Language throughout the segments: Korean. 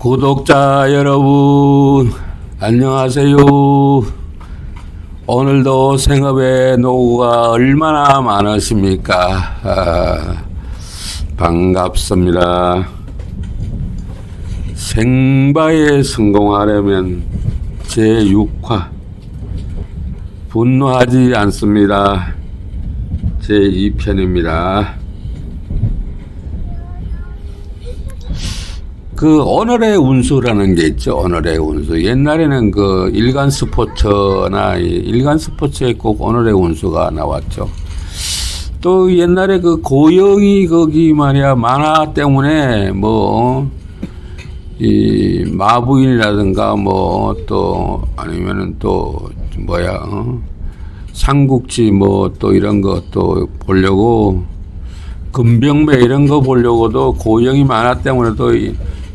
구독자 여러분, 안녕하세요. 오늘도 생업의 노고가 얼마나 많으십니까? 반갑습니다. 생바에 성공하려면 제6화 분노하지 않습니다. 제2편입니다. 그 오늘의 운수라는 게 있죠. 오늘의 운수. 옛날에는 그 일간 스포츠나 일간 스포츠에 꼭 오늘의 운수가 나왔죠. 또 옛날에 그 고영이 거기 말이야 만화 때문에 뭐 이 마부인이라든가 뭐 또 아니면은 또 뭐야 삼국지 뭐 또 이런 거 또 보려고 금병매 이런 거 보려고도 고영이 만화 때문에도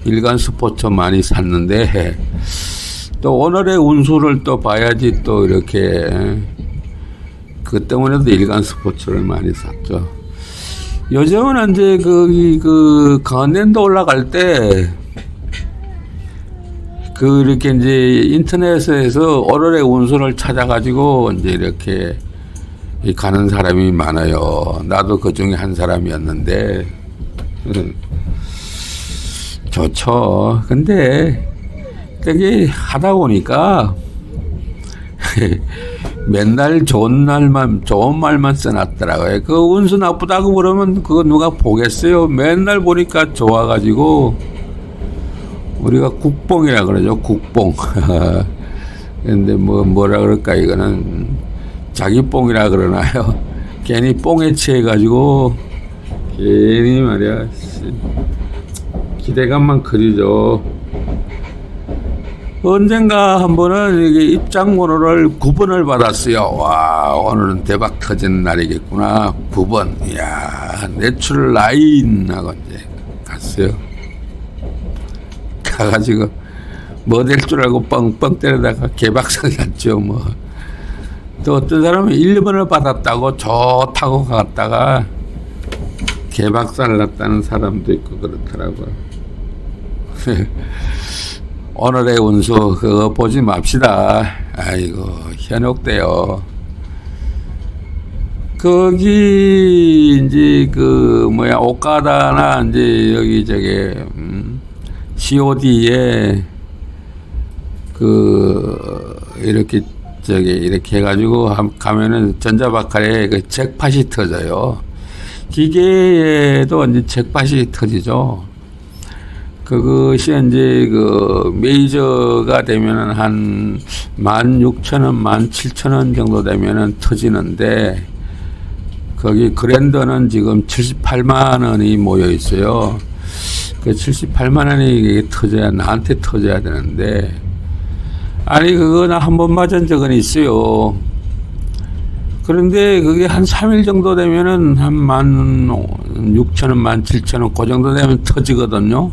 일간 스포츠 많이 샀는데 또 오늘의 운수를 또 봐야지 또 이렇게 그 때문에도 일간 스포츠를 많이 샀죠. 요즘은 이제 그 강원랜드 올라갈 때 그 이렇게 이제 인터넷에서 오늘의 운수를 찾아가지고 이제 이렇게 가는 사람이 많아요. 나도 그 중에 한 사람이었는데 좋죠. 근데 그게 하다 보니까 맨날 좋은 말만 써놨더라고요. 그 운수 나쁘다고 그러면 그거 누가 보겠어요? 맨날 보니까 좋아가지고 우리가 국뽕이라 그러죠. 국뽕. 근데 뭐라 그럴까 이거는 자기 뽕이라 그러나요? 괜히 뽕에 취해가지고 괜히 말이야 기대감만 커지죠. 언젠가 한 번은 이게 입장번호를 9번을 받았어요. 와, 오늘은 대박 터지는 날이겠구나. 9번. 이야, 내추럴 라인하고 이제 갔어요. 가가지고 뭐 될 줄 알고 뻥뻥 때리다가 개박살 났죠. 뭐. 또 어떤 사람은 1번을 받았다고 좋다고 갔다가 개박살 났다는 사람도 있고 그렇더라고요. 오늘의 운수 그거 보지 맙시다. 아이고 현혹돼요. 거기 이제 그 뭐야 오카다나 이제 여기 저기 COD에 그 이렇게 저기 이렇게 해가지고 가면은 전자박칼에 그 잭팟이 터져요. 기계에도 이제 잭팟이 터지죠. 그것이 이제 그 메이저가 되면은 한 16,000원, 17,000원 정도 되면은 터지는데 거기 그랜더는 지금 78만 원이 모여 있어요. 그 78만 원이 터져야 나한테 터져야 되는데 아니 그거 나 한 번 맞은 적은 있어요. 그런데 그게 한 3일 정도 되면은 한 16,000원, 17,000원 그 정도 되면 터지거든요.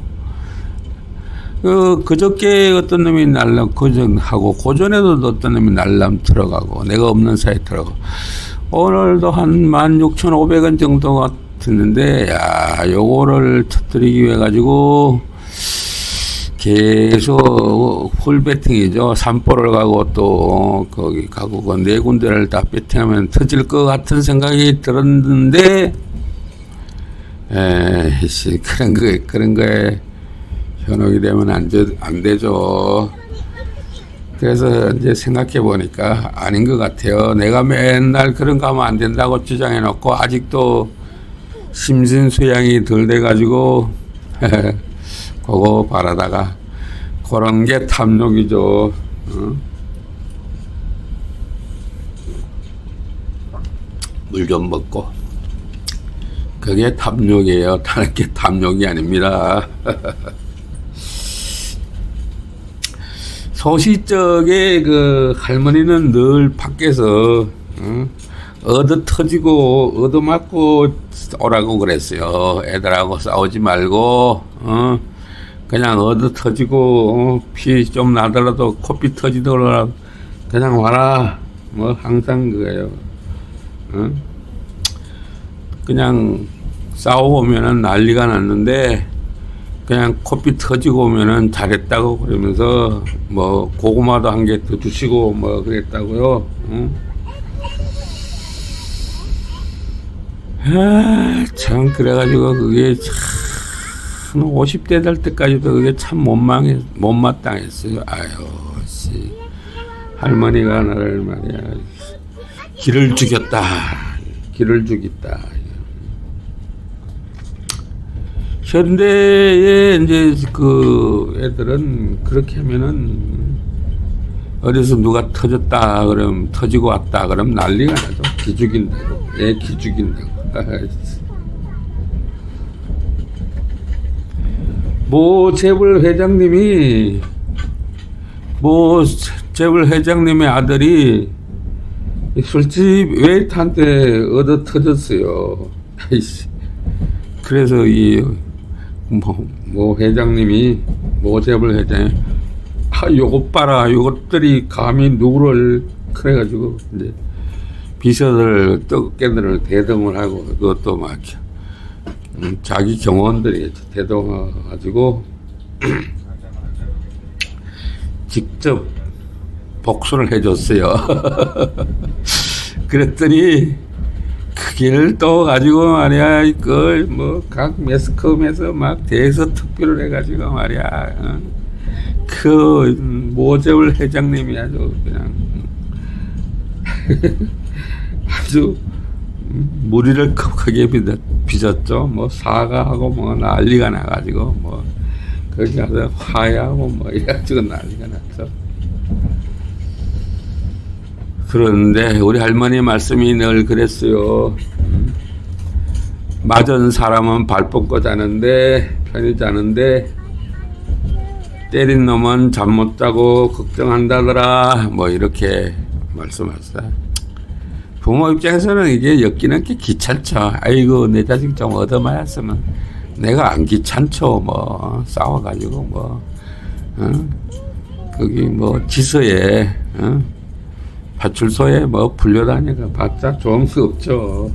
그저께 어떤 놈이 날람 고전하고 고전에도 어떤 놈이 날람 들어가고 내가 없는 사이에 들어가고 오늘도 한 16,500원 정도가 듣는데 야 요거를 터뜨리기 위해 가지고 계속 풀 배팅이죠. 산보를 가고 또 거기 가고 그 네 군데를 다 배팅하면 터질 것 같은 생각이 들었는데 에이씨 그런 거에 현혹이 되면 안 되죠. 그래서 이제 생각해 보니까 아닌 것 같아요. 내가 맨날 그런 거 하면 안 된다고 주장해 놓고 아직도 심신수양이 덜 돼 가지고 그거 바라다가 그런 게 탐욕이죠. 물 좀 먹고 그게 탐욕이에요. 다른 게 탐욕이 아닙니다. 소시적에 그 할머니는 늘 밖에서 얻어 터지고 얻어 맞고 오라고 그랬어요. 애들하고 싸우지 말고 그냥 얻어 터지고 피 좀 나더라도 코피 터지더라도 그냥 와라. 뭐 항상 그거예요. 그냥 싸워보면은 난리가 났는데 그냥 코피 터지고 오면은 잘했다고 그러면서 뭐 고구마도 한 개 더 주시고 뭐 그랬다고요. 응? 참 그래가지고 그게 참 50대 될 때까지도 그게 참 못마땅했어요. 아유 씨 할머니가 나를 말이야 길을 죽였다. 길을 죽였다. 현대의 이제 그 애들은 그렇게 하면은 어디서 누가 터졌다 그러면 터지고 왔다 그러면 난리가 나죠. 기죽인다고. 애 기죽인다고. 모 재벌 회장님이 아들이 술집 웨이터한테 얻어 터졌어요. 그래서 모 회장님이 모 재벌 회장이 요것 봐라 요것들이 감히 누구를 그래가지고 이제 비서들 떡깨들을 대동을 하고 그것도 막 자기 경호원들이 대동해가지고 직접 복수를 해줬어요. 그랬더니 그걸 또 가지고 말이야 그 뭐 각 매스컴에서 막 대서특필을 해가지고 말이야 그 모재울 회장님이 아주 그냥 아주 무리를 크게 빚었죠. 뭐 사과하고 뭐 난리가 나가지고 뭐 거기 가서 화해하고 뭐 이래가지고 난리가 났죠. 그런데 우리 할머니 말씀이 늘 그랬어요. 맞은 사람은 발 뻗고 자는데 편히 자는데 때린 놈은 잠 못 자고 걱정한다더라 뭐 이렇게 말씀하셨어요. 부모 입장에서는 이게 엮이는 게 귀찮죠. 아이고 내 자식 좀 얻어맞았으면 내가 안 귀찮죠. 뭐 싸워가지고 뭐 거기 뭐 지서에 파출소에 뭐 불려다니까 봤자 좋은 거 없죠.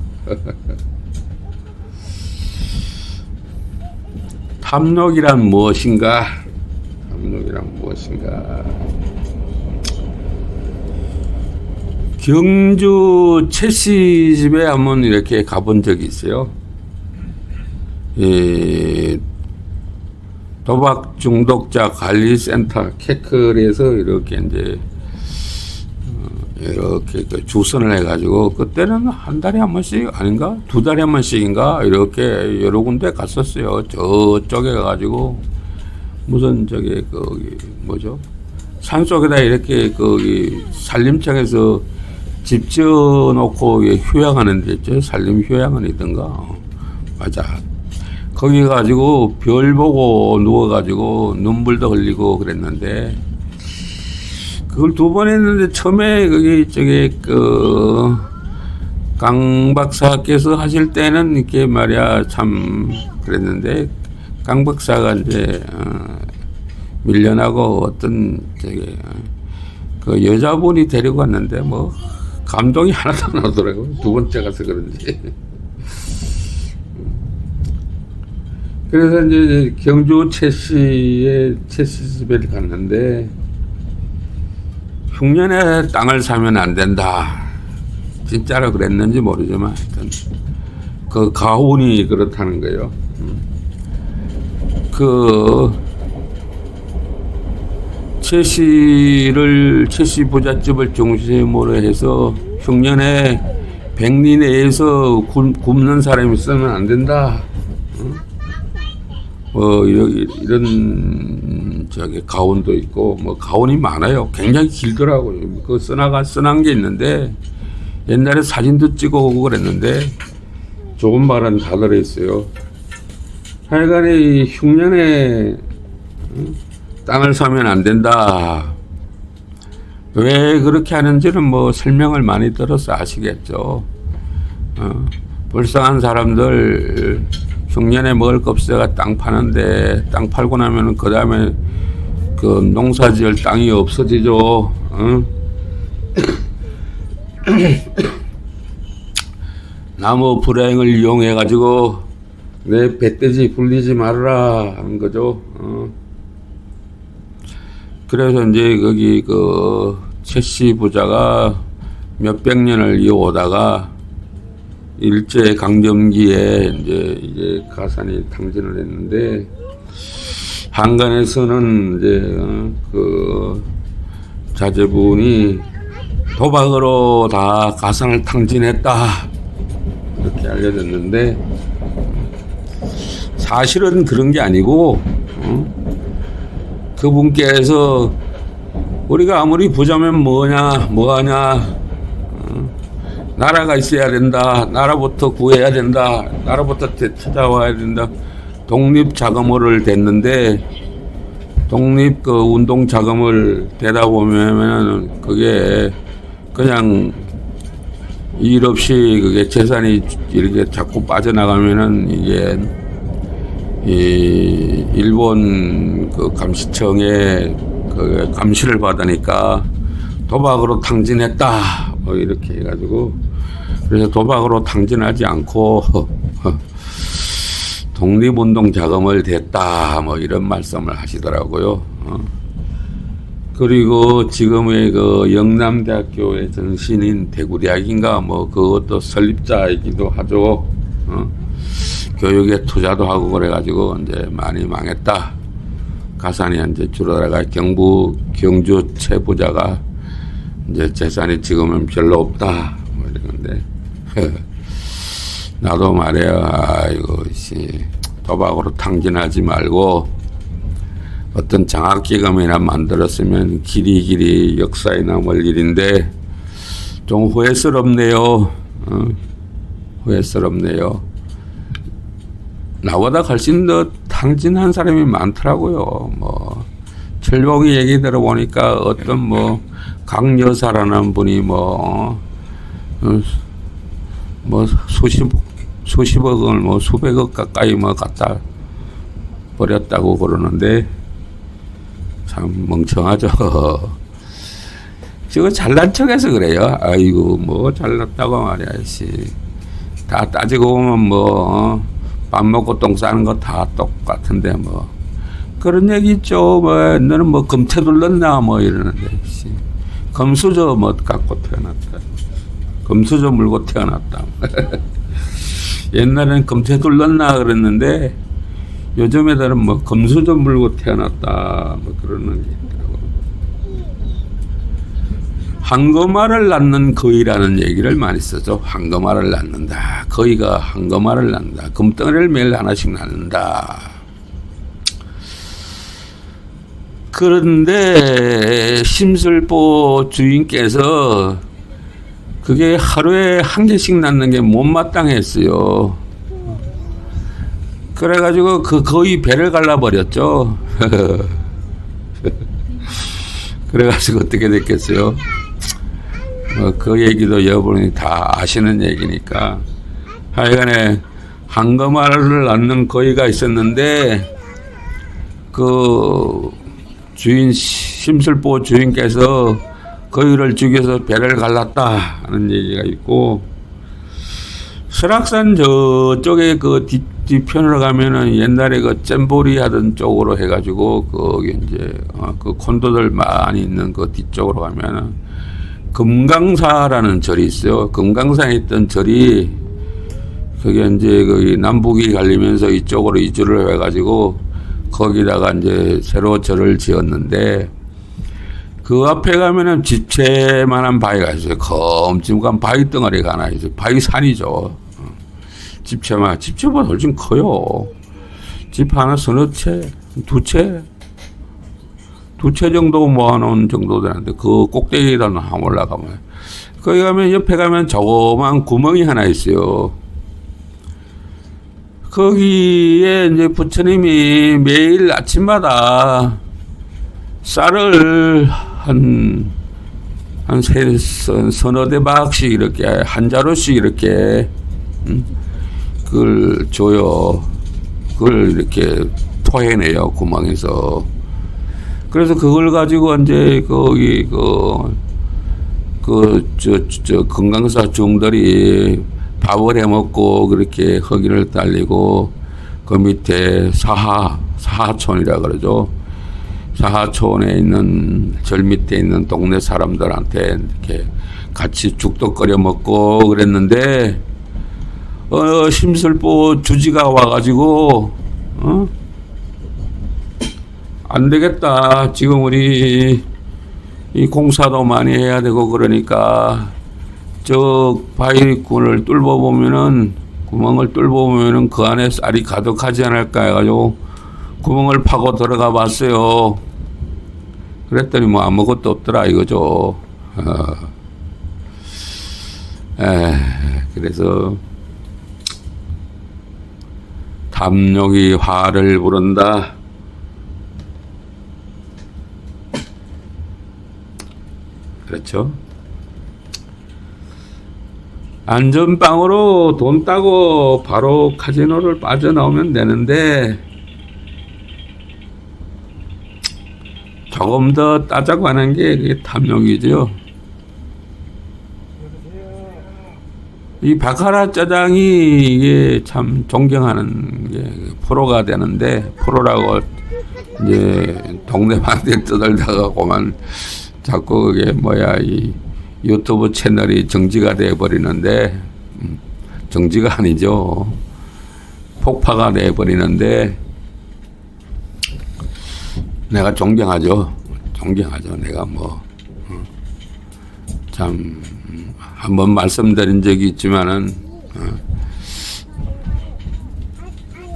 탐욕이란 무엇인가? 탐욕이란 무엇인가? 경주 최씨 집에 한번 이렇게 가본 적이 있어요. 도박 중독자 관리센터 캐클에서 이렇게 이제 이렇게 그 주선을 해가지고 그때는 한 달에 한 번씩 아닌가 2달에 한 번씩인가 이렇게 여러 군데 갔었어요. 저쪽에 가가지고 무슨 저기 거기 뭐죠 산 속에다 이렇게 거기 산림청에서 집 지어놓고 휴양하는 데 있죠. 산림 휴양원이든가 맞아. 거기 가지고 별 보고 누워가지고 눈물도 흘리고 그랬는데. 그걸 2번 했는데 처음에 거기 저기 강 박사께서 하실 때는 이렇게 말이야 참 그랬는데 강 박사가 이제 밀려나고 어떤 저기 그 여자분이 데리고 왔는데 뭐 감동이 하나도 안 나더라고. 2번째 가서 그런지. 그래서 이제 경주 최씨 집에 갔는데. 흉년에 땅을 사면 안 된다. 진짜로 그랬는지 모르지만 하여튼 그 가훈이 그렇다는 거예요. 그 최씨 부잣집을 중심으로 해서 흉년에 백리 내에서 굶는 사람이 있으면 안 된다. 이런 저기 가훈도 있고 뭐 가훈이 많아요. 굉장히 길더라고요. 그 써난 게 있는데 옛날에 사진도 찍어오고 그랬는데 조금 말은 다 들어있어요. 하여간에 이 흉년에 땅을 사면 안 된다. 왜 그렇게 하는지는 뭐 설명을 많이 들어서 아시겠죠. 불쌍한 사람들 흉년에 먹을 거 없어가 땅 파는데 땅 팔고 나면은 그 다음에 그 농사 지을 땅이 없어지죠. 나무 불행을 이용해 가지고 내 배돼지 불리지 말아라 하는 거죠. 그래서 이제 거기 그 최씨 부자가 몇백 년을 이어오다가 일제 강점기에 이제 가산이 당진을 했는데 한간에서는 이제 그 자제분이 도박으로 다 가산을 탕진했다 이렇게 알려졌는데 사실은 그런 게 아니고 그분께서 우리가 아무리 부자면 뭐하냐 나라가 있어야 된다. 나라부터 구해야 된다. 나라부터 찾아와야 된다. 독립 자금을 댔는데 독립 그 운동 자금을 대다 보면은 그게 그냥 일 없이 그게 재산이 이렇게 자꾸 빠져나가면은 이게 이 일본 그 감시청의 그 감시를 받으니까 도박으로 탕진했다. 뭐 이렇게 해가지고 그래서 도박으로 탕진하지 않고 독립운동 자금을 댔다 뭐 이런 말씀을 하시더라고요. 그리고 지금의 그 영남대학교의 전신인 대구대학인가 뭐 그것도 설립자이기도 하죠. 교육에 투자도 하고 그래가지고 이제 많이 망했다. 가산이 이제 줄어들어가 경주 최부자가 이제 재산이 지금은 별로 없다. 뭐 이런 건데. 나도 말이야, 아이고, 도박으로 탕진하지 말고 어떤 장학기금이나 만들었으면 길이 역사에 남을 일인데 좀 후회스럽네요. 후회스럽네요. 나보다 훨씬 더 탕진한 사람이 많더라고요. 뭐 철봉이 얘기 들어보니까 어떤 뭐 강여사라는 분이 뭐 수십억을 뭐 수백억 가까이 뭐 갖다 버렸다고 그러는데 참 멍청하죠. 저거 잘난 척해서 그래요. 아이고 뭐 잘났다고 말이야. 다 따지고 보면 뭐 밥 먹고 똥 싸는 거 다 똑같은데 뭐 그런 얘기 있죠. 뭐 너는 뭐 금태 둘렀나 뭐 이러는데 금수저 뭐 갖고 태어났다. 금수저 물고 태어났다. 옛날에는 금태 둘렀나 그랬는데 요즘 애들은 뭐 금수저 물고 태어났다 뭐 그러는 게 있더라고. 황금알을 낳는 거위라는 얘기를 많이 쓰죠. 황금알을 낳는다. 거위가 황금알을 낳는다. 금덩어리를 매일 하나씩 낳는다. 그런데 심술보 주인께서 그게 하루에 한 개씩 낳는 게 못마땅했어요. 그래가지고 그 거의 배를 갈라버렸죠. 그래가지고 어떻게 됐겠어요? 그 얘기도 여러분이 다 아시는 얘기니까. 하여간에 황금알을 낳는 거위가 있었는데 그 주인 심술보 주인께서 거위를 죽여서 배를 갈랐다 하는 얘기가 있고 설악산 저쪽에 그 뒤편으로 가면은 옛날에 그 잼보리 하던 쪽으로 해가지고 거기 이제 그 콘도들 많이 있는 그 뒤쪽으로 가면은 금강사라는 절이 있어요. 금강사에 있던 절이 그게 이제 그 남북이 갈리면서 이쪽으로 이주를 해가지고 거기다가 이제 새로 절을 지었는데 그 앞에 가면은 집채만한 바위가 있어요. 검증한 바위 덩어리가 하나 있어요. 바위 산이죠. 집채보다 훨씬 커요. 집 하나 서너 채, 두 채 정도 모아놓은 정도 되는데 그 꼭대기에다 한번 올라가면 거기 가면 옆에 가면 조그만 구멍이 하나 있어요. 거기에 이제 부처님이 매일 아침마다 쌀을 서너 대박씩 이렇게 한 자루씩 이렇게 그걸 줘요. 그걸 이렇게 토해내요 구멍에서. 그래서 그걸 가지고 이제 거기 저 금강사 중들이 밥을 해 먹고 그렇게 허기를 달리고 그 밑에 사하촌이라 그러죠. 사하촌에 있는 절 밑에 있는 동네 사람들한테 이렇게 같이 죽도 끓여 먹고 그랬는데 심술보 주지가 와가지고 안 되겠다. 지금 우리 이 공사도 많이 해야 되고 그러니까 저 바위꾼을 뚫어 보면은 구멍을 뚫어 보면은 그 안에 쌀이 가득하지 않을까 해가지고 구멍을 파고 들어가 봤어요. 그랬더니 뭐 아무것도 없더라 이거죠. 그래서 탐욕이 화를 부른다. 그렇죠. 안전빵으로 돈 따고 바로 카지노를 빠져나오면 되는데 조금 더 따자고 하는 게 그게 탐욕이죠. 이 바카라 짜장이 이게 참 존경하는 게 프로가 되는데 프로라고 이제 동네방네 떠들다가 그만 자꾸 그게 뭐야 이 유튜브 채널이 정지가 돼 버리는데 정지가 아니죠. 폭파가 돼 버리는데 내가 존경하죠. 내가 뭐 참 한번 말씀드린 적이 있지만은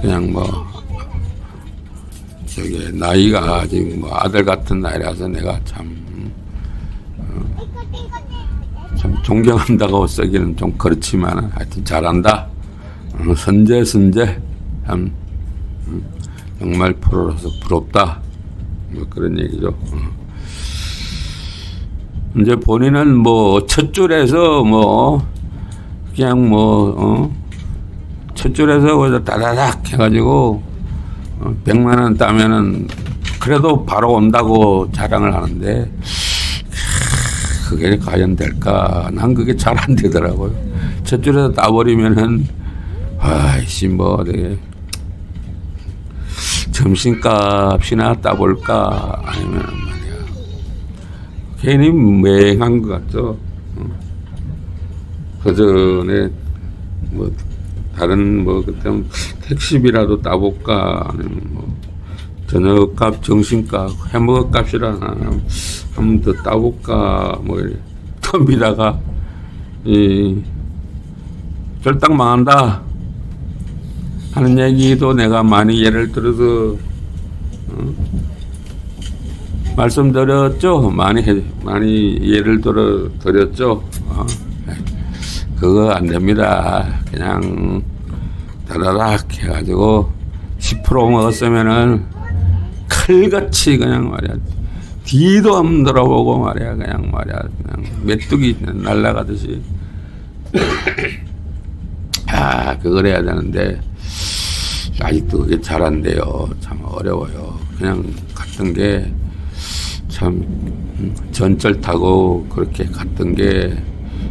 그냥 뭐 저기 나이가 지금 뭐 아들 같은 나이라서 내가 참 존경한다고 쓰기는 좀 그렇지만 하여튼 잘한다. 선제 참 정말 프로로서 부럽다. 뭐 그런 얘기죠. 이제 본인은 뭐 첫 줄에서 뭐 그냥 뭐 첫 줄에서 그저 다다닥 해가지고 100만 원 따면은 그래도 바로 온다고 자랑을 하는데 그게 과연 될까? 난 그게 잘 안 되더라고요. 첫 줄에서 따버리면은 아이씨 뭐 되게 점심값이나 따볼까 아니면 말이야 괜히 맹한 것 같죠. 그 전에 뭐 다른 뭐 그때 택시비라도 따볼까 아니면 뭐 저녁값, 점심값, 해먹어값이라나 한번 더 따볼까 뭐 이래 덤비다가 이 절당 망한다 하는 얘기도 내가 많이 예를 들어서 말씀드렸죠. 많이 예를 들어 드렸죠. 그거 안 됩니다. 그냥 다다닥 해가지고 10% 먹었으면은 칼같이 그냥 말이야 뒤도 안 돌아보고 말이야 그냥 메뚜기 날아가듯이 그걸 해야 되는데 아직도 그게 잘 안 돼요. 참 어려워요. 그냥 갔던 게 참 전철 타고 그렇게 갔던 게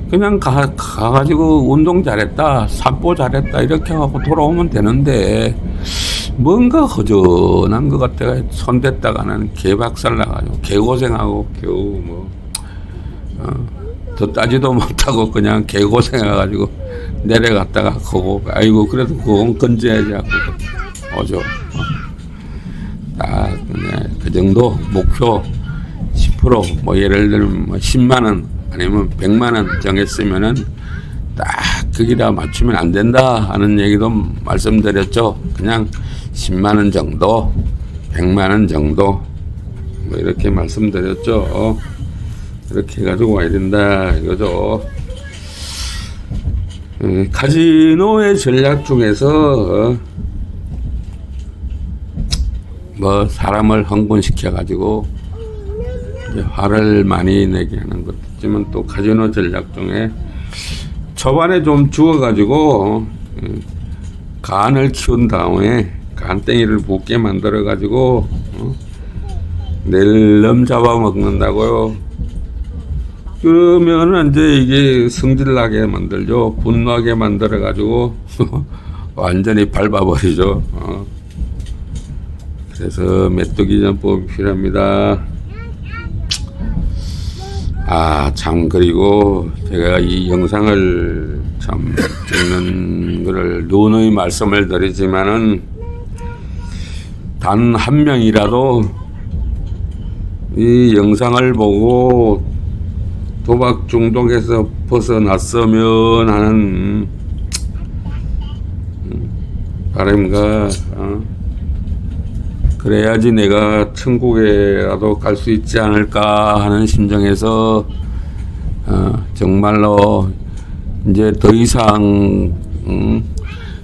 그냥 가가지고 운동 잘했다, 산보 잘했다 이렇게 하고 돌아오면 되는데 뭔가 허전한 것 같다가 손댔다가는 개박살 나가지고 개고생하고 겨우 뭐 더 따지도 못하고 그냥 개고생해가지고 내려갔다가 그거 아이고 그래도 그건 건져야지 하고 오죠. 딱 그냥 그 정도 목표 10% 뭐 예를 들면 뭐 10만 원 아니면 100만 원 정했으면은 딱 거기다 맞추면 안 된다 하는 얘기도 말씀드렸죠. 그냥 10만 원 정도, 100만 원 정도 뭐 이렇게 말씀드렸죠. 이렇게 해가지고 와야 된다 이거죠. 카지노의 전략 중에서 뭐 사람을 흥분시켜가지고 화를 많이 내게 하는 것도 있지만 또 카지노 전략 중에 초반에 좀 죽어가지고 간을 키운 다음에 간땡이를 붓게 만들어가지고 낼름 잡아먹는다고요. 그러면은 이제 이게 성질나게 만들죠. 분노하게 만들어가지고 완전히 밟아버리죠. 그래서 메뚜기 전법이 필요합니다. 참, 그리고 제가 이 영상을 참 찍는 거를 누누이 말씀을 드리지만은 단 한 명이라도 이 영상을 보고 도박 중독에서 벗어났으면 하는 바람과 그래야지 내가 천국에라도 갈 수 있지 않을까 하는 심정에서 정말로 이제 더 이상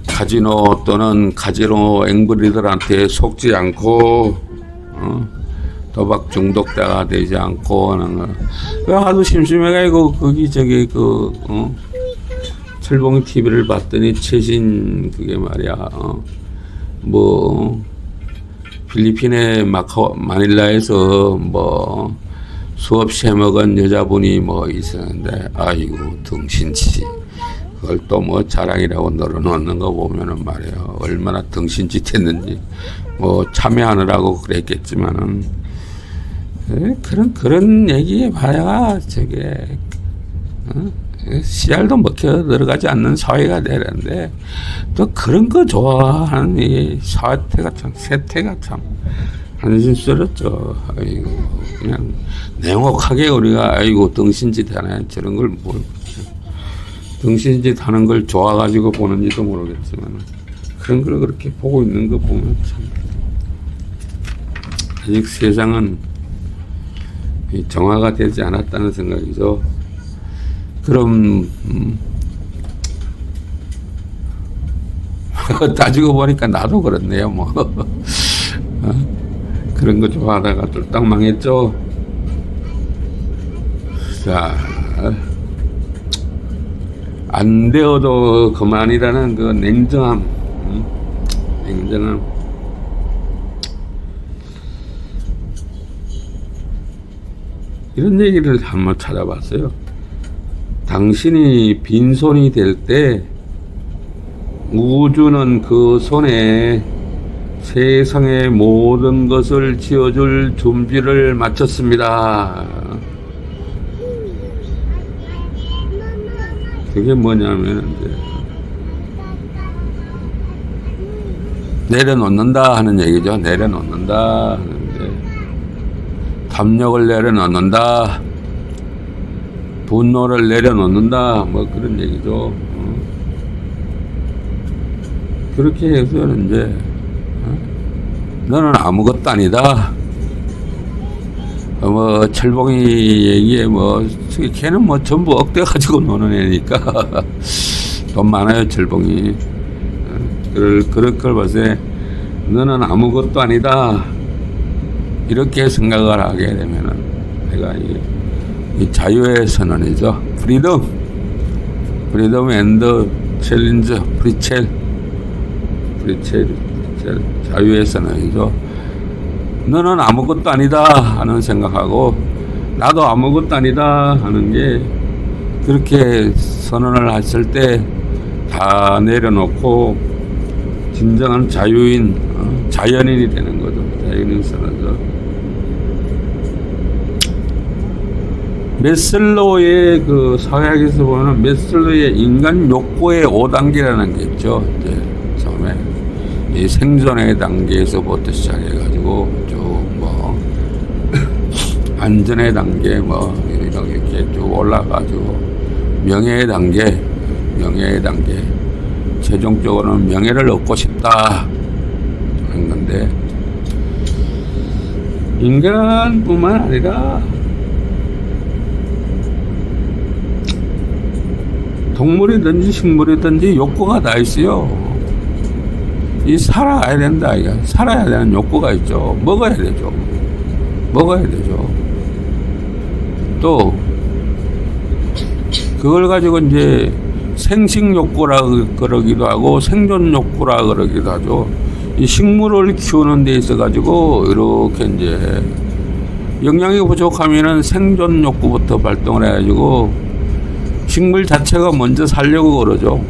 카지노 또는 카지노 앵벌이들한테 속지 않고 도박 중독자가 되지 않고 하는 거. 하도 심심해가지고 거기 저기 철봉이 TV를 봤더니 최신 그게 말이야 뭐 필리핀의 마닐라에서 뭐 수없이 해먹은 여자분이 뭐 있었는데 아이고 등신치 그걸 또 뭐 자랑이라고 늘어놓는 거 보면은 말이야 얼마나 등신짓 했는지 뭐 참여하느라고 그랬겠지만은 그런 얘기에 봐야 저게 씨알도 먹혀 들어가지 않는 사회가 되는데 또 그런 거 좋아하는 이 세태가 참 한심스럽죠. 아이고 그냥 냉혹하게 우리가 아이고 등신짓 하네 저런 걸 뭘 등신짓 하는 걸 좋아가지고 보는지도 모르겠지만 그런 걸 그렇게 보고 있는 거 보면 참 아직 세상은 정화가 되지 않았다는 생각이죠. 그럼 따지고 보니까 나도 그렇네요. 뭐 그런 거 좋아하다가 쫄딱 망했죠. 자, 안 되어도 그만이라는 그 냉정함, 냉정함. 이런 얘기를 한번 찾아봤어요. 당신이 빈손이 될 때 우주는 그 손에 세상의 모든 것을 지어줄 준비를 마쳤습니다. 그게 뭐냐면 이제 내려놓는다 하는 얘기죠. 내려놓는다 하는데 탐욕을 내려놓는다. 분노를 내려놓는다 뭐 그런 얘기죠. 그렇게 해서는 이제 너는 아무것도 아니다. 뭐 철봉이 얘기에 뭐 걔는 뭐 전부 억대 가지고 노는 애니까 돈 많아요 철봉이. 그럴 걸 봐서 너는 아무것도 아니다. 이렇게 생각을 하게 되면은 내가 이 자유의 선언이죠. 프리덤 앤드 챌린저 프리첼 자유의 선언이죠. 너는 아무것도 아니다 하는 생각하고 나도 아무것도 아니다 하는 게 그렇게 선언을 했을 때 다 내려놓고 진정한 자유인 자연인이 되는 거죠. 자연인 선언이죠. 메슬로우의 그 사회학에서 보면 메슬로우의 인간 욕구의 5단계라는 게 있죠. 이제 처음에 이 생존의 단계에서부터 시작해가지고 쭉 뭐 안전의 단계 뭐 이렇게 쭉 올라가지고 명예의 단계 최종적으로는 명예를 얻고 싶다 하는 건데 인간뿐만 아니라 동물이든지 식물이든지 욕구가 다 있어요. 이 살아야 된다. 이거 살아야 되는 욕구가 있죠. 먹어야 되죠. 또 그걸 가지고 이제 생식 욕구라 그러기도 하고 생존 욕구라 그러기도 하죠. 이 식물을 키우는 데 있어 가지고 이렇게 이제 영양이 부족하면은 생존 욕구부터 발동을 해 가지고 식물 자체가 먼저 살려고 그러죠.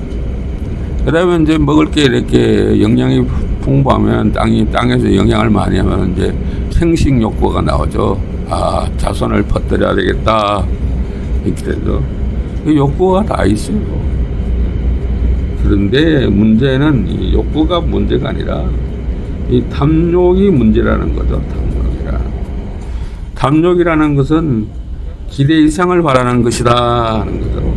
그다음에 이제 먹을 게 이렇게 영양이 풍부하면 땅에서 영양을 많이 하면 이제 생식 욕구가 나오죠. 아, 자손을 퍼뜨려야 되겠다. 이렇게 되죠. 그 욕구가 다 있어요. 그런데 문제는 이 욕구가 문제가 아니라 이 탐욕이 문제라는 거죠. 탐욕이라는 것은 기대 이상을 바라는 것이다 하는 거죠.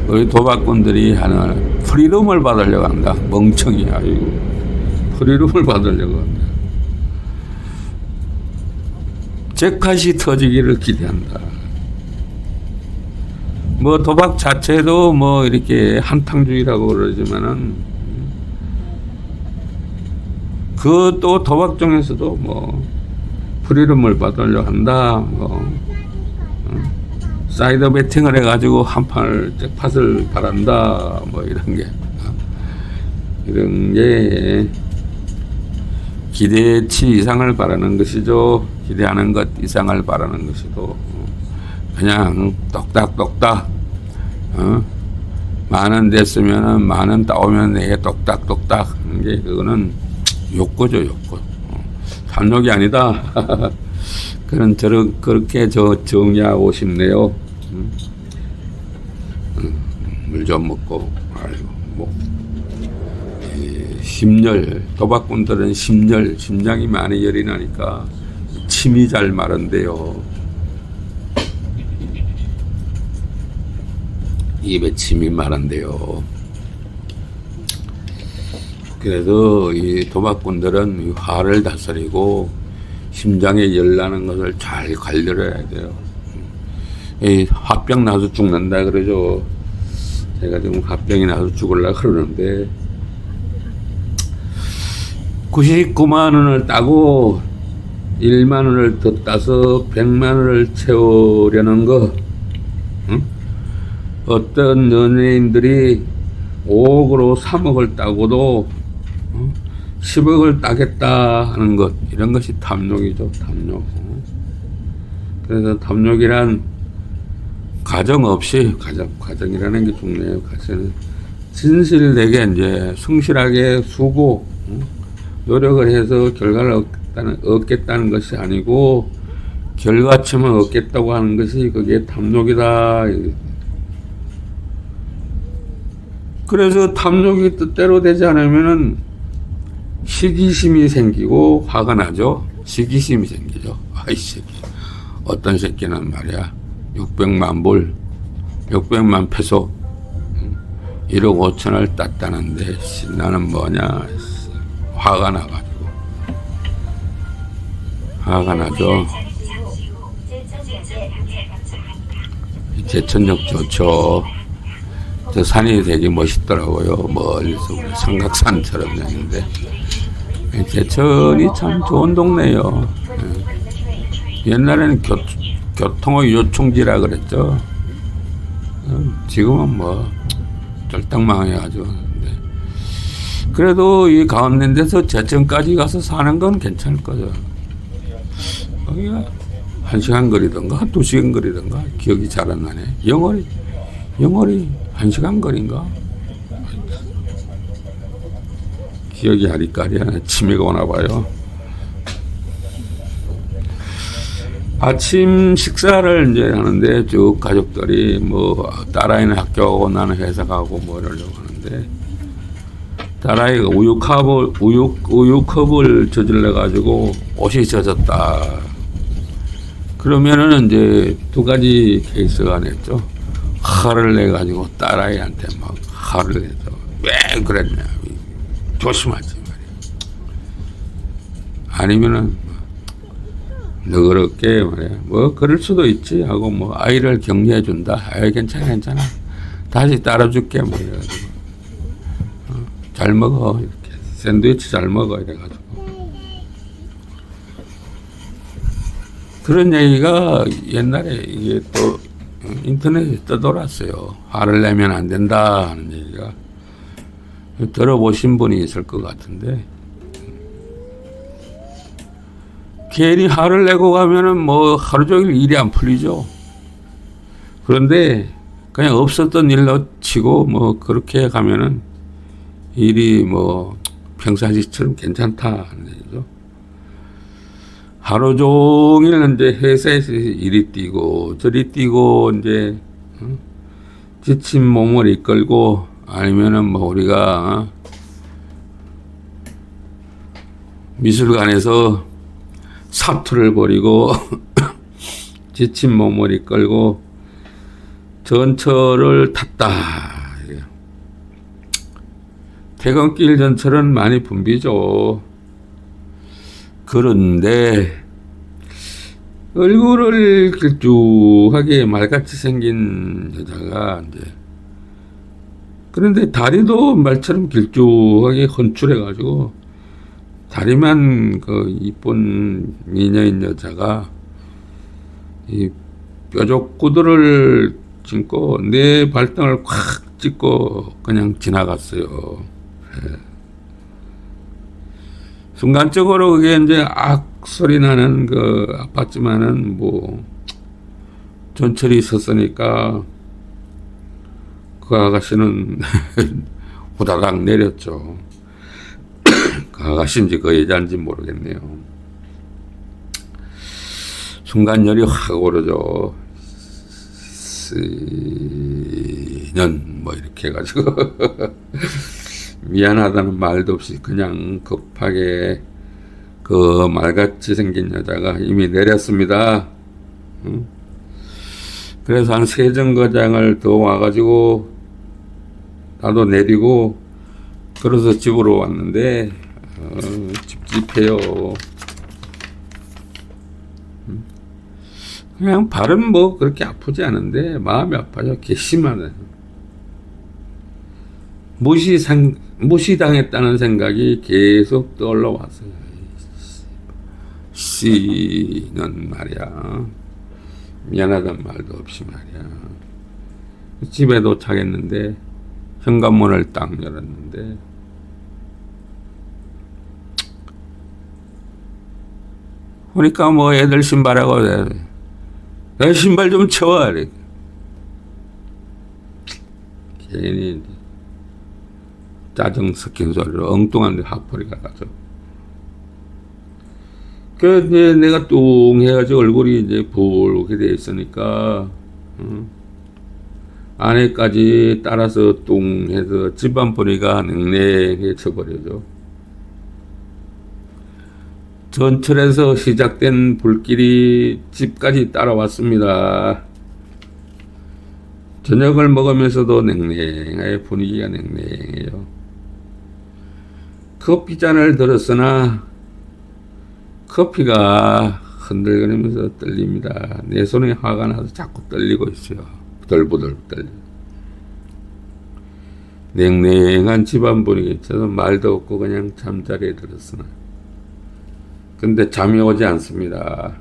우리 도박꾼들이 하는 프리덤을 받으려고 한다. 멍청이. 아이고, 프리덤을 받으려고 한다. 잭팟이 터지기를 기대한다. 뭐 도박 자체도 뭐 이렇게 한탕주의라고 그러지만은 그 또 도박 중에서도 뭐 프리덤을 받으려 한다. 뭐 사이드 베팅을 해가지고 한 판을 잭팟을 바란다. 뭐 이런 게 기대치 이상을 바라는 것이죠. 기대하는 것 이상을 바라는 것이고 그냥 똑딱똑딱 만원 됐으면은 만원 따오면 내게 똑딱똑딱 하는 게 그거는 욕구죠. 욕구. 탐욕이 아니다. 그렇게 정의하고 싶네요. 물 좀 먹고, 아이고, 뭐. 심열, 도박꾼들은 심장이 많이 열이 나니까 침이 잘 마른대요. 입에 침이 마른대요. 그래서 이 도박꾼들은 화를 다스리고 심장에 열 나는 것을 잘 관리를 해야 돼요. 이 화병 나서 죽는다 그러죠. 제가 지금 화병이 나서 죽으려고 그러는데 99만 원을 따고 1만 원을 더 따서 100만 원을 채우려는 거. 응? 어떤 연예인들이 5억으로 3억을 따고도 10억을 따겠다 하는 것, 이런 것이 탐욕이죠. 탐욕. 그래서 탐욕이란 가정 없이, 가정이라는 게 중요해요. 가정은 진실되게 이제 성실하게 수고, 노력을 해서 결과를 얻겠다는 것이 아니고 결과치만 얻겠다고 하는 것이 그게 탐욕이다. 그래서 탐욕이 뜻대로 되지 않으면은 시기심이 생기고 화가 나죠. 시기심이 생기죠. 아이 새끼. 어떤 새끼는 말이야 600만 불 600만 페소 1억 5천을 땄다는데 나는 뭐냐 화가 나가지고 화가 나죠. 제천역 좋죠. 저 산이 되게 멋있더라고요. 멀리서 삼각산처럼 되는데 제천이 참 좋은 동네예요. 옛날에는 교통의 요충지라 그랬죠. 지금은 뭐 쫄딱망해가지고. 그래도 이 가운데 데서 제천까지 가서 사는 건 괜찮을 거죠. 거기가 1시간 거리던가 2시간 거리던가 기억이 잘 안 나네. 영월이 1시간 거리인가? 기억이 아리까리하네. 치매가 오나 봐요. 아침 식사를 이제 하는데 쭉 가족들이 뭐 딸아이는 학교 가고 나는 회사 가고 뭐 이러려고 하는데 딸아이가 우유컵을 저질러 가지고 옷이 젖었다. 그러면은 이제 두 가지 케이스가 냈죠. 화를 내 가지고 딸아이한테 막 화를 내서 왜 그랬냐. 조심하지 말이야. 아니면은 너그럽게 말이야. 뭐 그럴 수도 있지 하고 뭐 아이를 격려해 준다. 아이 괜찮아. 다시 따라줄게 뭐 이래가지고 잘 먹어 이렇게 샌드위치 잘 먹어 이래가지고 그런 얘기가 옛날에 이게 또 인터넷에 떠돌았어요. 화를 내면 안 된다 하는 얘기가 들어보신 분이 있을 것 같은데 괜히 화를 내고 가면은 뭐 하루 종일 일이 안 풀리죠. 그런데 그냥 없었던 일로 치고 뭐 그렇게 가면은 일이 뭐 평상시처럼 괜찮다는 얘기죠. 하루 종일 이제 회사에서 이리 뛰고 저리 뛰고 이제 지친 몸을 이끌고 아니면은 뭐 우리가 미술관에서 사투를 벌이고 지친 몸을 이끌고 전철을 탔다. 퇴근길 전철은 많이 붐비죠. 그런데 얼굴을 길쭉하게 말같이 생긴 여자가 이제 그런데 다리도 말처럼 길쭉하게 헌출해가지고 다리만 그 이쁜 미녀인 여자가 이 뾰족 구두를 신고 내 발등을 콱 찍고 그냥 지나갔어요. 예. 순간적으로 그게 이제 악 소리 나는 그 아팠지만은 뭐 전철이 있었으니까 그 아가씨는 후다닥 내렸죠. 그 아가씨인지 그 여자인지 모르겠네요. 순간 열이 확 오르죠. 년 뭐 이렇게 해가지고 미안하다는 말도 없이 그냥 급하게 그 말같이 생긴 여자가 이미 내렸습니다. 그래서 한 세 정거장을 더 와가지고 나도 내리고 그래서 집으로 왔는데 찝찝해요. 그냥 발은 뭐 그렇게 아프지 않은데 마음이 아파요. 괘씸하네. 무시당했다는 생각이 계속 떠올라왔어요. 씨는 말이야. 미안하단 말도 없이 말이야. 집에 도착했는데 현관문을 딱 열었는데 보니까 뭐 애들 신발하고 내 신발 좀 치워. 괜히 짜증 섞인 소리로 엉뚱한 데 학벌이가 가죠. 그 이제 내가 뚱 해가지고 얼굴이 이제 붉게 돼 있으니까 안에까지 따라서 뚱 해서 집안 분위기가 냉랭해져 버려죠. 전철에서 시작된 불길이 집까지 따라왔습니다. 저녁을 먹으면서도 냉랭해. 분위기가 냉랭해요. 커피잔을 들었으나 커피가 흔들거리면서 떨립니다. 내 손에 화가 나서 자꾸 떨리고 있어요. 부들부들 떨려. 냉랭한 집안 분위기. 저는 말도 없고 그냥 잠자리에 들었으나 근데 잠이 오지 않습니다.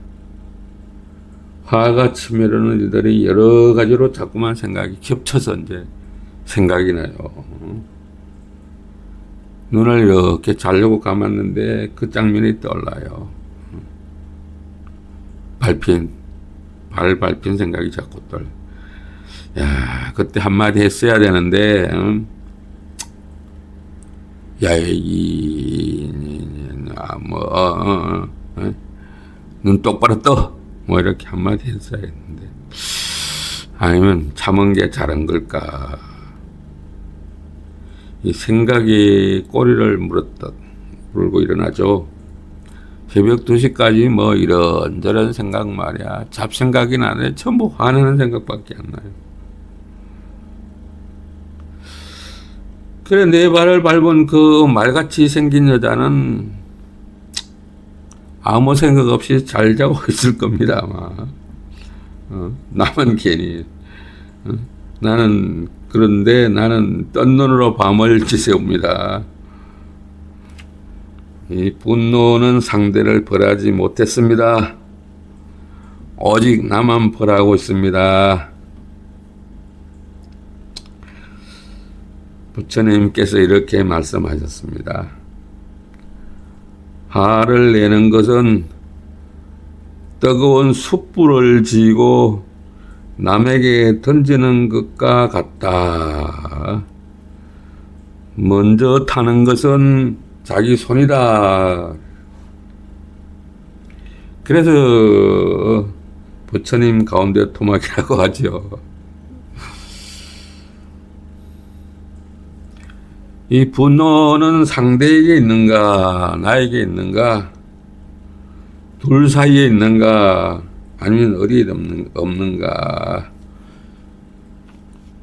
화가 치밀어오는 일들이 여러 가지로 자꾸만 생각이 겹쳐서 이제 생각이 나요. 눈을 이렇게 자려고 감았는데 그 장면이 떠올라요. 발 밟힌 생각이 자꾸 떠올라. 야, 그때 한마디 했어야 되는데, 눈 똑바로 떠. 뭐 이렇게 한마디 했어야 했는데. 아니면 참은 게 잘한 걸까. 이 생각이 꼬리를 물고 일어나죠. 새벽 2시까지 뭐 이런저런 생각 말이야. 잡생각이 나네. 전부 화내는 생각밖에 안 나요. 그래, 내 발을 밟은 그 말같이 생긴 여자는 아무 생각 없이 잘 자고 있을 겁니다, 아마. 나만 괜히. 그런데 나는 뜬 눈으로 밤을 지새웁니다. 이 분노는 상대를 벌하지 못했습니다. 오직 나만 벌하고 있습니다. 부처님께서 이렇게 말씀하셨습니다. 화를 내는 것은 뜨거운 숯불을 쥐고 남에게 던지는 것과 같다. 먼저 타는 것은 자기 손이다. 그래서 부처님 가운데 토막이라고 하죠. 이 분노는 상대에게 있는가, 나에게 있는가, 둘 사이에 있는가, 아니면 어디에 없는가.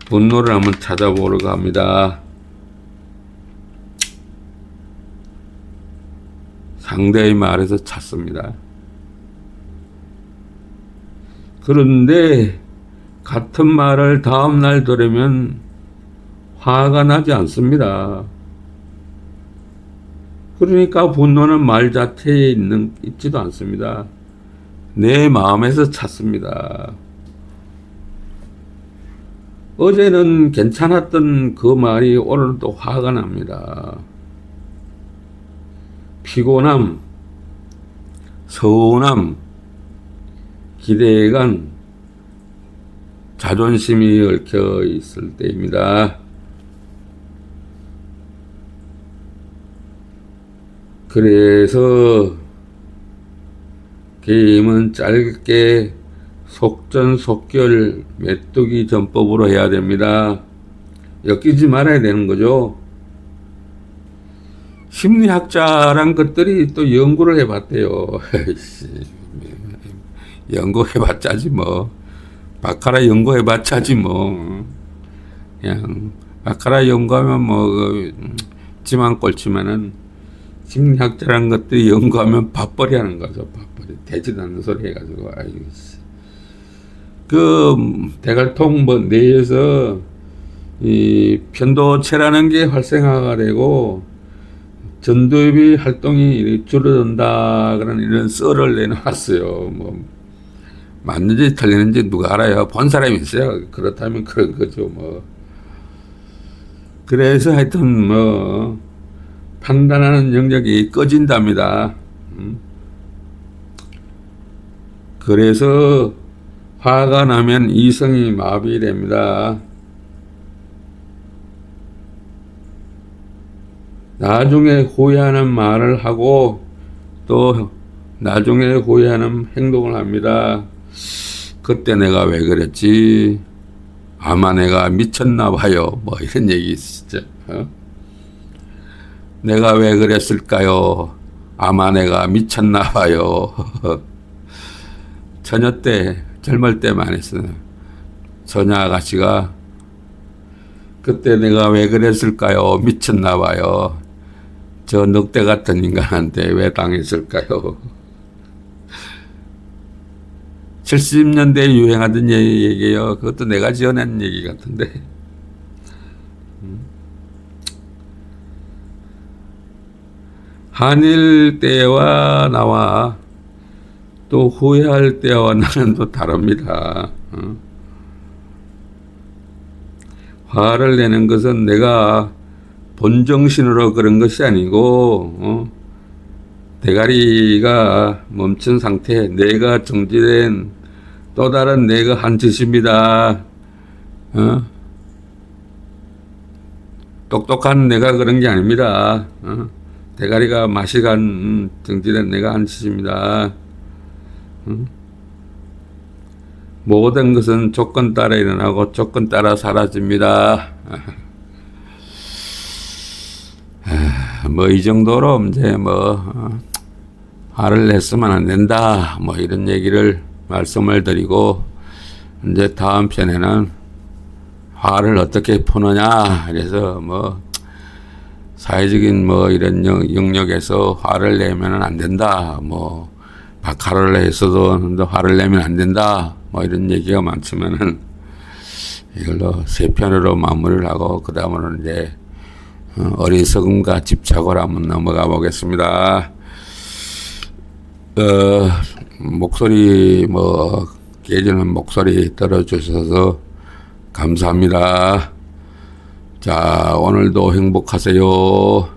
분노를 한번 찾아보려고 합니다. 상대의 말에서 찾습니다. 그런데 같은 말을 다음날 들으면 화가 나지 않습니다. 그러니까 분노는 말 자체에 있지도 않습니다. 내 마음에서 찾습니다. 어제는 괜찮았던 그 말이 오늘은 또 화가 납니다. 피곤함, 서운함, 기대감, 자존심이 얽혀 있을 때입니다. 그래서 게임은 짧게 속전속결 메뚜기 전법으로 해야 됩니다. 엮이지 말아야 되는 거죠. 심리학자란 것들이 또 연구를 해봤대요. 연구해봤자지 뭐. 바카라 연구해봤자지 뭐. 그냥 바카라 연구하면 뭐 지만 꼴찌면은 심리학자란 것들이 연구하면 밥벌이 하는 거죠. 밥벌이. 되지도 않는 소리 해가지고. 아이고. 그 대갈통 뭐 뇌에서 이 편도체라는 게 활성화가 되고 전두엽이 활동이 줄어든다 그런 이런 썰을 내놓았어요. 뭐 맞는지 틀리는지 누가 알아요? 본 사람이 있어요. 그렇다면 그런 거죠. 뭐 그래서 하여튼 뭐 판단하는 영역이 꺼진답니다. 그래서 화가 나면 이성이 마비됩니다. 나중에 후회하는 말을 하고 또 나중에 후회하는 행동을 합니다. 그때 내가 왜 그랬지? 아마 내가 미쳤나 봐요. 뭐 이런 얘기 있었죠. 내가 왜 그랬을까요? 아마 내가 미쳤나 봐요. 처녀 때, 젊을 때만 했어요. 처녀 아가씨가 그때 내가 왜 그랬을까요? 미쳤나 봐요. 저 늑대 같은 인간한테 왜 당했을까요? 70년대에 유행하던 얘기예요. 그것도 내가 지어낸 얘기 같은데. 한일 때와 나와 또 후회할 때와 나는 또 다릅니다. 화를 내는 것은 내가 본정신으로 그런 것이 아니고 대가리가 멈춘 상태, 내가 정지된 또 다른 내가 한 짓입니다. 똑똑한 내가 그런 게 아닙니다. 대가리가 맛이 간 정지된 내가 한 짓입니다. 모든 것은 조건 따라 일어나고 조건 따라 사라집니다. 뭐 이 정도로 이제 뭐 화를 냈으면 안 된다. 뭐 이런 얘기를 말씀을 드리고 이제 다음 편에는 화를 어떻게 푸느냐. 그래서 뭐 사회적인 뭐 이런 영역에서 화를 내면 안 된다. 뭐 박하를 했어도 화를 내면 안 된다. 뭐 이런 얘기가 많지만은 이걸로 세 편으로 마무리를 하고 그 다음으로는 이제 어리석음과 집착을 한번 넘어가 보겠습니다. 목소리 뭐 깨지는 목소리 들어주셔서 감사합니다. 자, 오늘도 행복하세요.